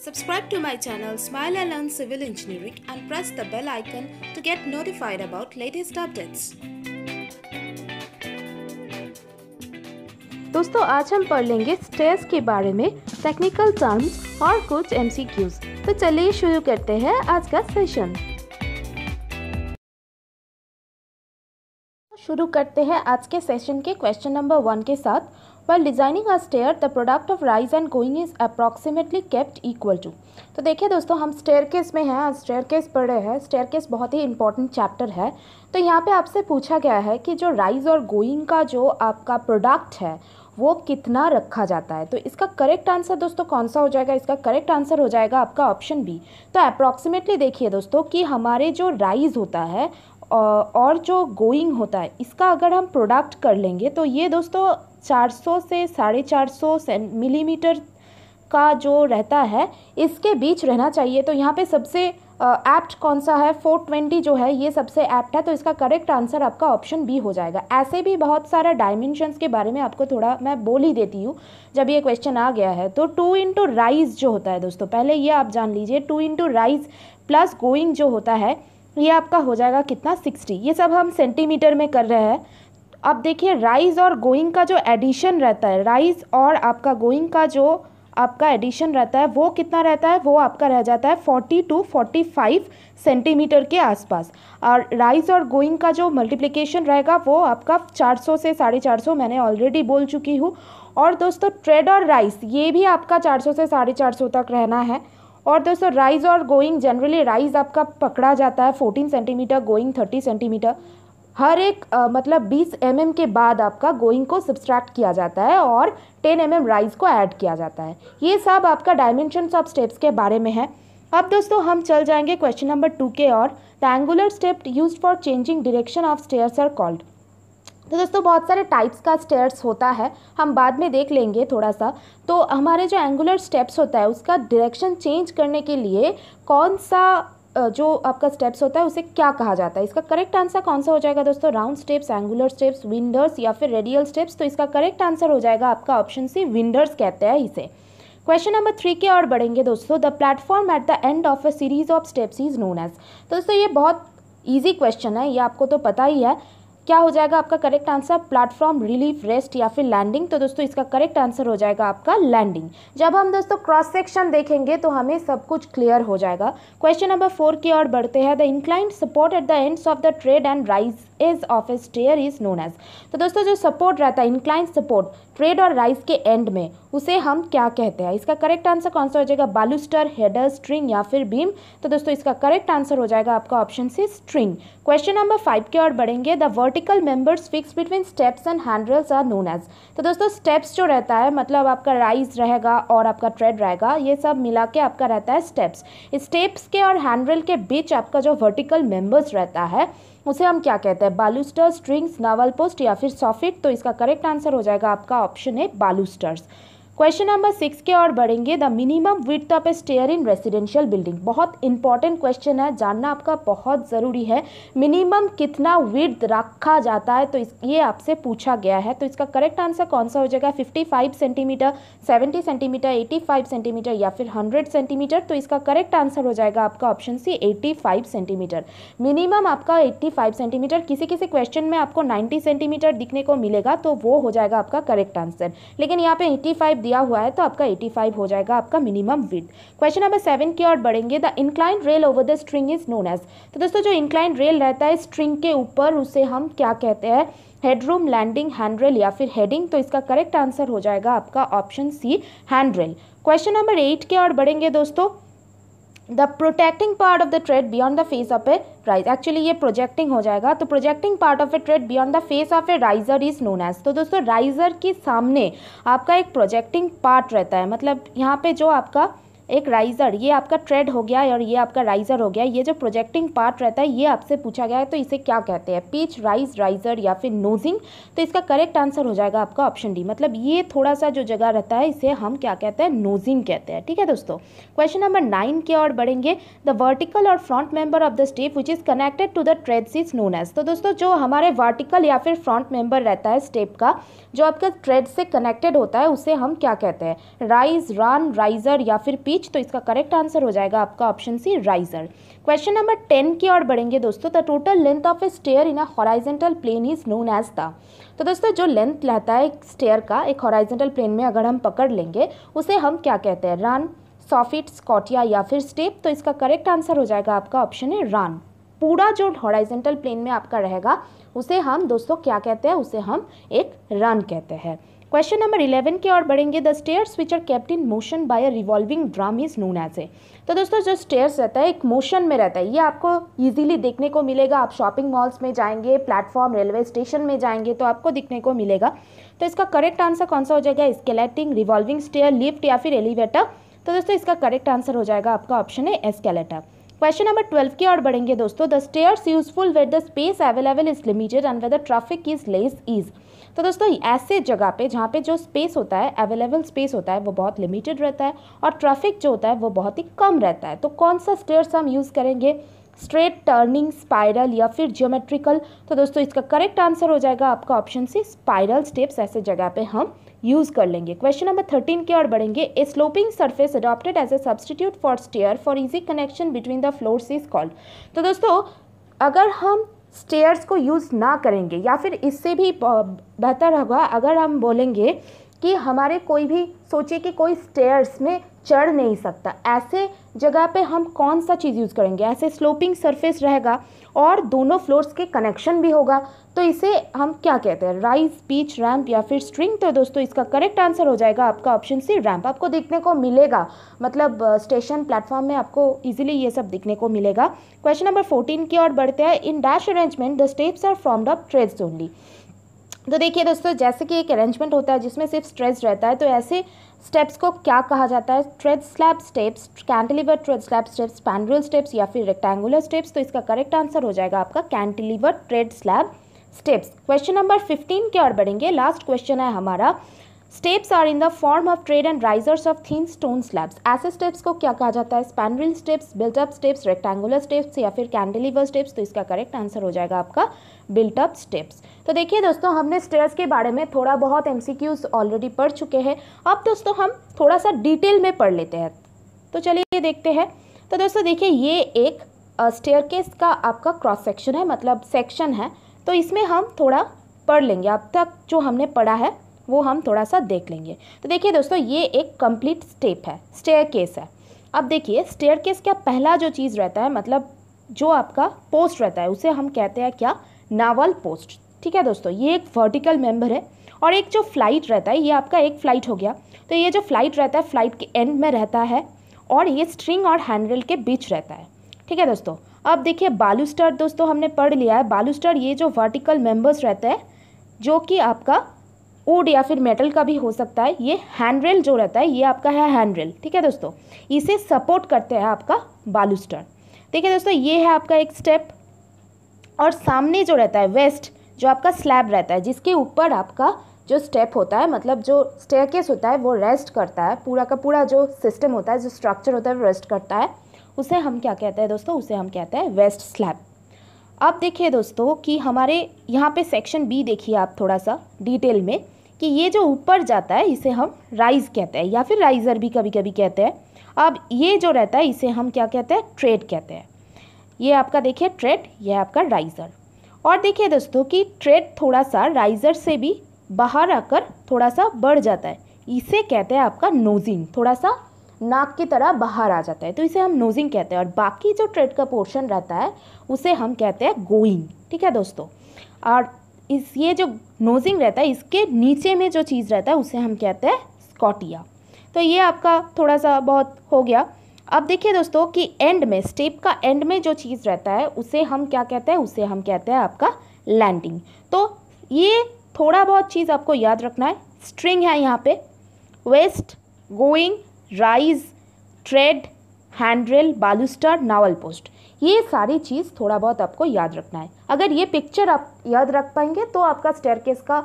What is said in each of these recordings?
Subscribe to my channel Smile and Learn Civil Engineering and press the bell icon to get notified about latest updates. दोस्तों आज हम पढ़ लेंगे stairs के बारे में टेक्निकल टर्म्स और कुछ एमसीक्यूज। तो चलिए शुरू करते हैं आज का सेशन। शुरू करते हैं आज के सेशन के क्वेश्चन नंबर 1 के साथ। While designing a stair, the product of rise and going is approximately kept equal to। तो देखिए दोस्तों, हम स्टेयरकेस में हैं, आज स्टेयरकेस पढ़ रहे हैं। स्टेयरकेस बहुत ही इंपॉर्टेंट चैप्टर है। तो यहाँ पे आपसे पूछा गया है कि जो राइज और गोइंग का जो आपका प्रोडक्ट है वो कितना रखा जाता है। तो इसका करेक्ट आंसर दोस्तों कौन सा हो जाएगा? इसका करेक्ट आंसर हो जाएगा आपका ऑप्शन बी। तो अप्रॉक्सीमेटली देखिए दोस्तों कि हमारे जो राइज होता है और जो गोइंग होता है, इसका अगर हम प्रोडक्ट कर लेंगे तो ये दोस्तों 400 से 450 मिलीमीटर का जो रहता है इसके बीच रहना चाहिए। तो यहाँ पे सबसे एप्ट कौन सा है? 420 जो है ये सबसे एप्ट है। तो इसका करेक्ट आंसर आपका ऑप्शन बी हो जाएगा। ऐसे भी बहुत सारा डायमेंशंस के बारे में आपको थोड़ा मैं बोल ही देती हूँ जब ये क्वेश्चन आ गया है। तो 2 इंटू राइज जो होता है दोस्तों, पहले ये आप जान लीजिए, 2 इंटू राइज प्लस गोइंग जो होता है ये आपका हो जाएगा कितना? 60। ये सब हम सेंटीमीटर में कर रहे हैं। अब देखिए राइज और गोइंग का जो एडिशन रहता है, राइज और आपका गोइंग का जो आपका एडिशन रहता है वो कितना रहता है? वो आपका रह जाता है 40 to 45 सेंटीमीटर के आसपास। और राइज और गोइंग का जो मल्टीप्लिकेशन रहेगा वो आपका 400 से 450 मैंने ऑलरेडी बोल चुकी हूँ। और दोस्तों ट्रेड और राइज ये भी आपका 400 से 450 तक रहना है। और दोस्तों राइज और गोइंग जनरली राइज आपका पकड़ा जाता है 14 सेंटीमीटर, गोइंग 30 सेंटीमीटर। हर एक मतलब 20 mm के बाद आपका गोइंग को सब्सट्रैक्ट किया जाता है और 10 mm राइज को ऐड किया जाता है। ये सब आपका डायमेंशंस ऑफ स्टेप्स के बारे में है। अब दोस्तों हम चल जाएंगे क्वेश्चन नंबर 2 के और। The angular step used for changing direction of stairs are called. तो दोस्तों बहुत सारे टाइप्स का स्टेयर्स होता है, हम बाद में देख लेंगे थोड़ा सा। तो हमारे जो एंगुलर स्टेप्स होता है उसका डायरेक्शन चेंज करने के लिए कौन सा जो आपका स्टेप्स होता है उसे क्या कहा जाता है? इसका करेक्ट आंसर कौन सा हो जाएगा दोस्तों? राउंड स्टेप्स, एंगुलर स्टेप्स, विंडर्स या फिर रेडियल स्टेप्स। तो इसका करेक्ट आंसर हो जाएगा आपका ऑप्शन सी, विंडर्स कहते हैं इसे। क्वेश्चन नंबर 3 के और बढ़ेंगे दोस्तों। The platform at the end of a series of steps is known as. तो दोस्तों ये बहुत ईजी क्वेश्चन है, ये आपको तो पता ही है। क्या हो जाएगा आपका correct answer? Platform, relief, rest या फिर लैंडिंग। तो दोस्तों इसका करेक्ट आंसर हो जाएगा आपका लैंडिंग। जब हम दोस्तों क्रॉस सेक्शन देखेंगे तो हमें सब कुछ क्लियर हो जाएगा। क्वेश्चन नंबर 4 की ओर बढ़ते हैं। The inclined support at the ends of the tread and rise as of a stair is known as. तो दोस्तों जो सपोर्ट रहता है, इंक्लाइंड सपोर्ट ट्रेड और राइज के एंड में, उसे हम क्या कहते हैं? इसका करेक्ट आंसर कौन सा हो जाएगा? बालूस्टर, हेडर, स्ट्रिंग या फिर बीम। तो दोस्तों इसका करेक्ट आंसर हो जाएगा आपका option C, string. Question number 5 की ओर बढ़ेंगे। The vertical members fix between steps and handles are known as. तो दोस्तों स्टेप्स जो रहता है मतलब आपका राइज रहेगा और आपका ट्रेड रहेगा, ये सब मिला के आपका रहता है स्टेप्स। स्टेप्स के और हैंडल के बीच आपका जो वर्टिकल मेंबर्स रहता है उसे हम क्या कहते हैं? बालूस्टर, स्ट्रिंग्स, नावल पोस्ट या फिर सॉफिट। तो इसका करेक्ट आंसर हो जाएगा आपका option A, balusters. Question number 6 के और बढ़ेंगे। The minimum width of a stair in residential building. बहुत इंपॉर्टेंट क्वेश्चन है, जानना आपका बहुत ज़रूरी है। मिनिमम कितना विड्थ रखा जाता है तो ये आपसे पूछा गया है। तो इसका करेक्ट आंसर कौन सा हो जाएगा? 55 सेंटीमीटर, 70 सेंटीमीटर, 85 सेंटीमीटर या फिर 100 सेंटीमीटर। तो इसका करेक्ट आंसर हो जाएगा आपका ऑप्शन सी, 85 सेंटीमीटर। मिनिमम आपका 85 सेंटीमीटर। किसी किसी क्वेश्चन में आपको 90 सेंटीमीटर दिखने को मिलेगा तो वो हो जाएगा आपका करेक्ट आंसर, लेकिन यहाँ पे 85 दिया हुआ है तो आपका 85 हो जाएगा आपका मिनिमम विड्थ। क्वेश्चन नंबर 7 की ओर बढ़ेंगे। The inclined rail over the string is known as. तो दोस्तों जो इंक्लाइंड रेल रहता है स्ट्रिंग के ऊपर उसे हम क्या कहते हैं? हेडरूम, लैंडिंग, हैंडरेल या फिर हेडिंग। तो इसका करेक्ट आंसर हो जाएगा आपका option C, handrail. Question number 8 की ओर बढ़ेंगे दोस्तों। The protecting part of the tread beyond the face of a rise. Actually ये प्रोजेक्टिंग हो जाएगा। तो projecting part of a tread beyond the face of a riser is known as. तो दोस्तों राइजर के सामने आपका एक प्रोजेक्टिंग पार्ट रहता है, मतलब यहाँ पे जो आपका एक राइजर, ये आपका ट्रेड हो गया और ये आपका राइजर हो गया। ये जो प्रोजेक्टिंग पार्ट रहता है ये आपसे पूछा गया है तो इसे क्या कहते हैं? पिच, राइज, राइजर या फिर नोजिंग। तो इसका करेक्ट आंसर हो जाएगा आपका ऑप्शन डी, मतलब ये थोड़ा सा जो जगह रहता है इसे हम क्या कहते हैं? नोजिंग कहते हैं। ठीक है दोस्तों। क्वेश्चन नंबर 9 की ओर बढ़ेंगे। The vertical or front member of the step which is connected to the treads is known as. तो दोस्तों जो हमारे वर्टिकल या फिर फ्रंट मेंबर रहता है स्टेप का, जो आपका ट्रेड से कनेक्टेड होता है उसे हम क्या कहते हैं? राइज, रन, राइजर या फिर पिच। पीच, तो इसका करेक्ट आंसर हो जाएगा आपका option C riser. Question number 10 की ओर बढ़ेंगे दोस्तों। The total length of a stair in a horizontal plane is known as the. तो दोस्तों जो लेंथ रहता है एक स्टेयर का एक हॉराइजेंटल प्लेन में अगर हम पकड़ लेंगे उसे हम क्या कहते हैं, रन, सॉफिट, स्कॉटिया या फिर स्टेप। तो इसका करेक्ट आंसर हो जाएगा आपका ऑप्शन है रन। पूरा जो हॉराइजेंटल प्लेन में आपका रहेगा उसे हम दोस्तों क्या कहते हैं, उसे हम एक रन कहते हैं। क्वेश्चन नंबर 11 की ओर बढ़ेंगे। The stairs which are kept in motion by a revolving drum is known as a. तो दोस्तों जो स्टेयर्स रहता है एक मोशन में रहता है, ये आपको इजीली देखने को मिलेगा। आप शॉपिंग मॉल्स में जाएंगे, प्लेटफॉर्म, रेलवे स्टेशन में जाएंगे तो आपको दिखने को मिलेगा। तो इसका करेक्ट आंसर कौन सा हो जाएगा, स्केलेटिंग, रिवॉल्विंग स्टेयर, लिफ्ट या फिर एलिवेटर। तो दोस्तों इसका करेक्ट आंसर हो जाएगा आपका ऑप्शन है एस्केलेटर। क्वेश्चन नंबर 12 की ओर बढ़ेंगे दोस्तों। The stairs useful where the space available is limited and where the traffic is less is. तो दोस्तों ऐसे जगह पे जहाँ पे जो स्पेस होता है, अवेलेबल स्पेस होता है वो बहुत लिमिटेड रहता है और ट्रैफिक जो होता है वो बहुत ही कम रहता है। तो कौन सा स्टेयर्स हम यूज़ करेंगे, स्ट्रेट, टर्निंग, स्पाइरल या फिर ज्योमेट्रिकल। तो दोस्तों इसका करेक्ट आंसर हो जाएगा आपका ऑप्शन सी स्पाइरल स्टेप्स, ऐसे जगह पे हम यूज़ कर लेंगे। क्वेश्चन नंबर 13 की ओर बढ़ेंगे। A sloping surface adopted as a substitute for stair for easy connection between the floors is called. तो दोस्तों अगर हम स्टेयर्स को यूज़ ना करेंगे या फिर इससे भी बेहतर होगा अगर हम बोलेंगे कि हमारे कोई भी सोचिए कि कोई स्टेयर्स में चढ़ नहीं सकता, ऐसे जगह पे हम कौन सा चीज़ यूज़ करेंगे, ऐसे स्लोपिंग सरफेस रहेगा और दोनों फ्लोर्स के कनेक्शन भी होगा तो इसे हम क्या कहते हैं, राइज, पीच, रैंप या फिर स्ट्रिंग। तो दोस्तों इसका करेक्ट आंसर हो जाएगा आपका ऑप्शन सी रैंप। आपको देखने को मिलेगा, मतलब स्टेशन, प्लेटफॉर्म में आपको इजीली ये सब दिखने को मिलेगा। क्वेश्चन नंबर 14 की ओर बढ़ते हैं। In dash arrangement the steps are formed of threads only. तो देखिए दोस्तों जैसे कि एक अरेंजमेंट होता है जिसमें सिर्फ स्ट्रेच रहता है, तो ऐसे स्टेप्स को क्या कहा जाता है, thread slab steps, cantilever thread slab steps, spandrel steps या फिर रेक्टेंगुलर स्टेप्स। तो इसका करेक्ट आंसर हो जाएगा आपका cantilever thread slab steps. Question number 15 की ओर बढ़ेंगे। लास्ट क्वेश्चन है हमारा। Steps are in the form of tread and risers of thin stone slabs. ऐसे स्टेप्स को क्या कहा जाता है, spandrel steps, built up steps, rectangular steps या फिर कैंटिलीवर स्टेप्स। तो इसका करेक्ट आंसर हो जाएगा आपका बिल्ट अप स्टेप्स। तो देखिए दोस्तों हमने स्टेयर्स के बारे में थोड़ा बहुत एमसीक्यूज ऑलरेडी पढ़ चुके हैं। अब दोस्तों हम थोड़ा सा डिटेल में पढ़ लेते हैं, तो चलिए देखते हैं। तो दोस्तों देखिए ये एक स्टेयरकेस का आपका क्रॉस सेक्शन है, मतलब सेक्शन है, तो इसमें हम थोड़ा पढ़ लेंगे। अब तक जो हमने पढ़ा है वो हम थोड़ा सा देख लेंगे। तो देखिए दोस्तों ये एक कंप्लीट स्टेप है, स्टेयरकेस है। अब देखिए स्टेयरकेस का पहला जो चीज़ रहता है, मतलब जो आपका पोस्ट रहता है, उसे हम कहते हैं क्या, नावल पोस्ट। ठीक है दोस्तों, ये एक वर्टिकल मेंबर है और एक जो फ्लाइट रहता है, ये आपका एक फ्लाइट हो गया। तो ये जो फ्लाइट रहता है फ्लाइट के एंड में रहता है और ये स्ट्रिंग और हैंडरेल के बीच रहता है। ठीक है दोस्तों, अब देखिए बालूस्टर दोस्तों हमने पढ़ लिया है। बालूस्टर ये जो वर्टिकल मेंबर्स रहते हैं जो कि आपका वुड या फिर मेटल का भी हो सकता है। ये हैंडरेल जो रहता है ये आपका है हैंडरेल। ठीक है दोस्तों, इसे सपोर्ट करते हैं आपका बालूस्टर। देखिए दोस्तों ये है आपका एक स्टेप और सामने जो रहता है वेस्ट, जो आपका स्लैब रहता है जिसके ऊपर आपका जो स्टेप होता है, मतलब जो स्टेयरकेस होता है वो रेस्ट करता है, पूरा का पूरा जो सिस्टम होता है, जो स्ट्रक्चर होता है वो रेस्ट करता है, उसे हम क्या कहते हैं दोस्तों, उसे हम कहते हैं वेस्ट स्लैब। अब देखिए दोस्तों कि हमारे यहाँ पे सेक्शन बी देखिए आप थोड़ा सा डिटेल में, कि ये जो ऊपर जाता है इसे हम राइज कहते हैं या फिर राइजर भी कभी कभी कहते हैं। अब ये जो रहता है इसे हम क्या कहते हैं, ट्रेड कहते हैं। ये आपका देखिए ट्रेड, ये आपका राइजर। और देखिए दोस्तों कि ट्रेड थोड़ा सा राइजर से भी बाहर आकर थोड़ा सा बढ़ जाता है, इसे कहते हैं आपका नोजिंग, थोड़ा सा नाक की तरह बाहर आ जाता है, तो इसे हम नोजिंग कहते हैं। और बाकी जो ट्रेड का पोर्शन रहता है उसे हम कहते हैं गोइंग। ठीक है दोस्तों, और ये जो नोजिंग रहता है इसके नीचे में जो चीज़ रहता है उसे हम कहते हैं स्कॉटिया। तो ये आपका थोड़ा सा बहुत हो गया। अब देखिए दोस्तों कि एंड में, स्टेप का एंड में जो चीज़ रहता है उसे हम क्या कहते हैं, उसे हम कहते हैं आपका लैंडिंग। तो ये थोड़ा बहुत चीज़ आपको याद रखना है। स्ट्रिंग है यहाँ पे, waist, going, rise, tread, handrail, baluster, newel post, ये सारी चीज़ थोड़ा बहुत आपको याद रखना है। अगर ये पिक्चर आप याद रख पाएंगे तो आपका स्टेयरकेस का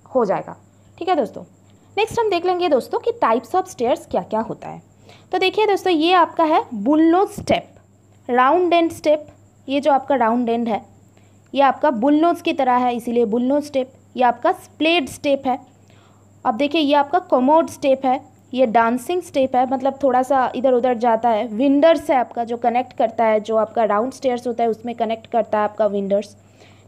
हो जाएगा। ठीक है दोस्तों, नेक्स्ट हम देख लेंगे दोस्तों कि टाइप्स ऑफ स्टेयर्स क्या क्या होता है। तो देखिए दोस्तों ये आपका है bullnose step, round and step. ये जो आपका राउंड एंड है ये आपका बुलनोज की तरह है, इसीलिए बुलनोज स्टेप। ये आपका स्प्लेड स्टेप है। अब देखिए ये आपका कमोड स्टेप है, ये डांसिंग स्टेप है, मतलब थोड़ा सा इधर उधर जाता है। विंडर्स है आपका जो कनेक्ट करता है, जो आपका राउंड स्टेयर्स होता है उसमें कनेक्ट करता है आपका विंडर्स।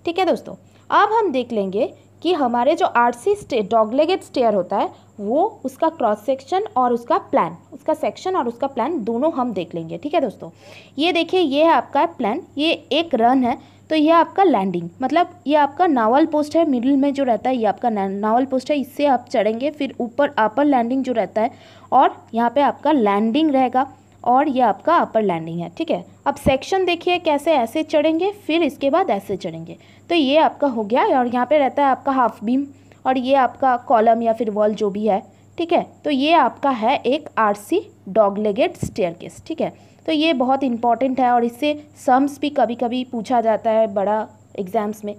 ठीक है दोस्तों, अब हम देख लेंगे कि हमारे जो आरसी डॉगलेगेड स्टेयर होता है वो उसका क्रॉस सेक्शन और उसका प्लान, उसका सेक्शन और उसका प्लान दोनों हम देख लेंगे। ठीक है दोस्तों, ये देखिए ये है आपका प्लान, ये एक रन है, तो ये आपका लैंडिंग, मतलब ये आपका नावल पोस्ट है, मिडिल में जो रहता है ये आपका नावल पोस्ट है, इससे आप चढ़ेंगे, फिर ऊपर अपर लैंडिंग जो रहता है, और यहाँ पे आपका लैंडिंग रहेगा, और ये आपका अपर लैंडिंग है। ठीक है, अब सेक्शन देखिए कैसे, ऐसे चढ़ेंगे, फिर इसके बाद ऐसे चढ़ेंगे, तो ये आपका हो गया। और यहाँ पे रहता है आपका हाफ बीम, और ये आपका कॉलम या फिर वॉल जो भी है। ठीक है, तो ये आपका है एक आरसी डॉगलेगेड स्टेयरकेस। ठीक है, तो ये बहुत इंपॉर्टेंट है और इससे सम्स भी कभी कभी पूछा जाता है बड़ा एग्जाम्स में।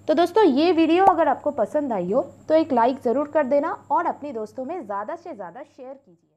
तो दोस्तों ये वीडियो अगर आपको पसंद आई हो तो एक लाइक ज़रूर कर देना और अपने दोस्तों में ज़्यादा से ज़्यादा शेयर कीजिए।